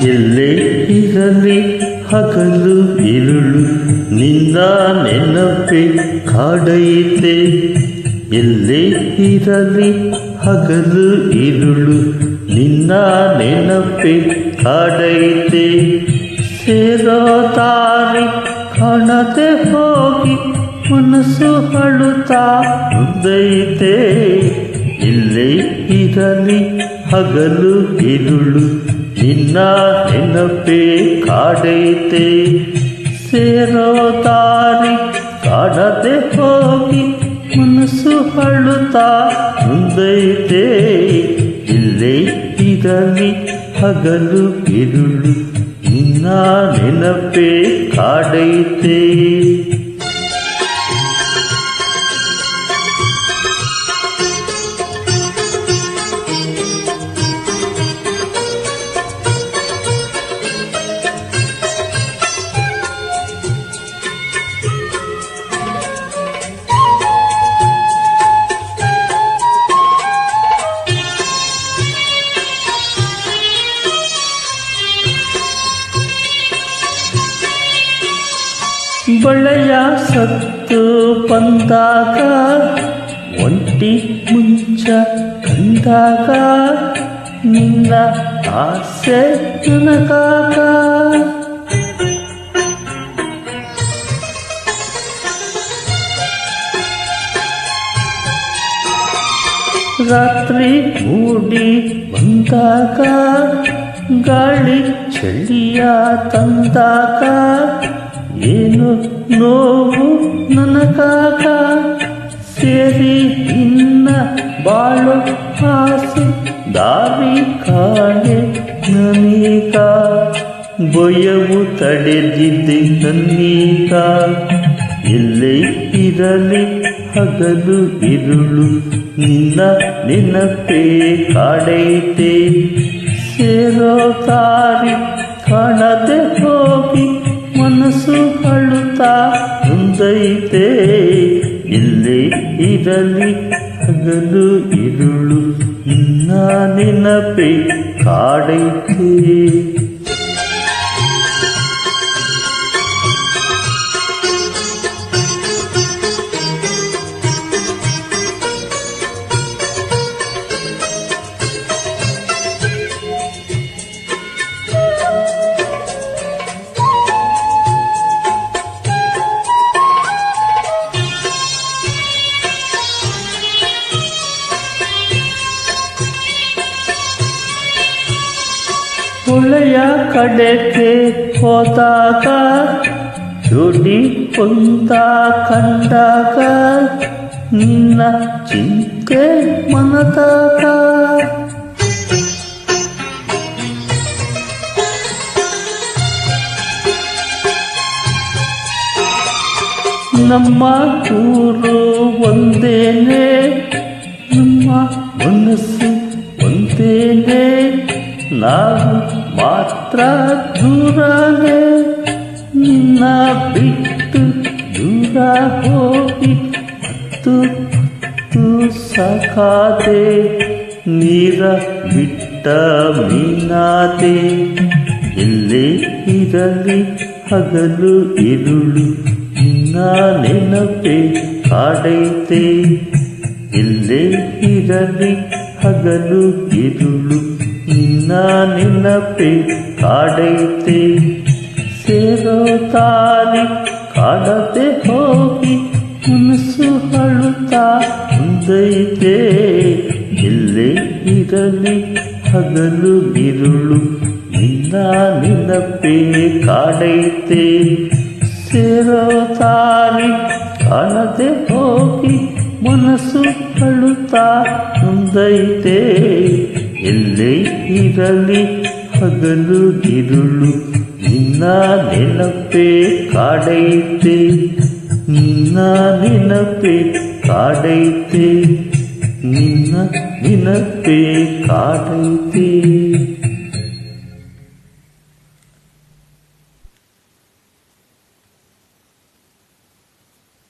ಎಲ್ಲೇ ಇರಲಿ ಹಗಲು ಇರುಳು ನಿನ್ನ ನೆನಪೆ ಕಾಡೈತೆ. ಎಲ್ಲೇ ಇರಲಿ ಹಗಲು ಇರುಳು ನಿನ್ನ ನೆನಪೆ ಕಾಡೈತೆ. ಸೇರೋ ದಾರಿ ಕಾಣದೆ ಹೋಗಿ ಮನಸ್ಸು ಅಳುತ್ತಾ ನೊಂದೈತೆ. ಎಲ್ಲೇ ಇರಲಿ ಹಗಲು ಇರುಳು ನಿನ್ನ ನೆನಪೆ ಕಾಡೈತೆ. ಸೇರೋ ದಾರಿ ಕಾಣದೆ ಹೋಗಿ ಮನಸ್ಸು ಅಳುತ್ತಾ ನೊಂದೈತೆ. ಇಲ್ಲೇ ಇರಲಿ ಹಗಲು ಇರುಳು ನಿನ್ನ ನೆನಪೆ ಕಾಡೈತೆ. ಬಳೆಯ ಸತ್ತು ಬಂದಾಗ ಒಂಟಿ ಮುಂಚ ಕಂಡಾಗ ನಿನ್ನ ಆಸೆ ನನಗಾಗ. ರಾತ್ರಿ ಮೂಡಿ ಬಂದಾಗ ಗಾಳಿ ಚಳಿಯ ತಂದಾಗ ಏನು ನೋವು ನನಗಾಗ. ಸೇರಿ ಇನ್ನ ಬಾಳು ಆಸೆ ದಾರಿ ಕಾಣೆ ನನೀಗ. ಭಯವು ತಡೆದಿದ್ದೆ ನನ್ನೀಗ. ಎಲ್ಲೇ ಇರಲಿ ಹಗಲು ಇರುಳು ನಿನ್ನ ನೆನಪೆ ಕಾಡೈತೆ. ಸೇರೋ ದಾರಿ ಕಾಣದೆ ಹೋಗಿ ಮನಸ್ಸು ಅಳುತ್ತಾ ನೊಂದೈತೆ. ಎಲ್ಲೇ ಇರಲಿ ಹಗಲು ಇರುಳು ನಿನ್ನ ನೆನಪೆ ಕಾಡೈತೆ. ಹೊಳೆಯ ಕಡೆಗೆ ಹೋದಾಗ ಜೋಡಿ ಹೊಂದ ಕಂಡಾಗ ನಿನ್ನ ಚಿಂತೆ ಮನದಾಗ. ನಮ್ಮ ಊರು ಒಂದೇನೆ, ನಮ್ಮ ಮನಸ್ಸು ಒಂದೇನೆ, ನಾವು ಮಾತ್ರ ದೂರನೇ. ನಿನ್ನ ಬಿಟ್ಟು ದೂರ ಹೋಗಿ ಹತ್ತು ಸಾಕಾದೆ, ನೀರ ಬಿಟ್ಟ ಮೀನಾದೆ. ಎಲ್ಲೇ ಇರಲಿ ಹಗಲು ಇರುಳು ನಿನ್ನ ನೆನಪೆ ಕಾಡೈತೆ. ಎಲ್ಲೇ ಇರಲಿ ಹಗಲು ಇರುಳು ನಿನ್ನ ನೆನಪೆ ಕಾಡೈತೆ. ಸೇರೋ ದಾರಿ ಕಾಡದೆ ಹೋಗಿ ಮನಸ್ಸು ಅಳುತ್ತಾ ನೊಂದೈತೆ. ಎಲ್ಲೇ ಇರಲಿ ಹಗಲು ಇರುಳು ನಿನ್ನ ನೆನಪೆ ಕಾಡೈತೆ. ಸೇರೋ ದಾರಿ ಕಾಣದೆ ಹೋಗಿ ಮನಸ್ಸು ಅಳುತ್ತಾ ನೊಂದೈತೆ. ಎಲ್ಲೇ ಇರಲಿ ಹಗಲು ಇರುಳು ನಿನ್ನ ನೆನಪೆ ಕಾಡೈತೆ. ನಿನ್ನ ನೆನಪೆ ಕಾಡೈತೆ. ನಿನ್ನ ನೆನಪೆ ಕಾಡೈತೆ.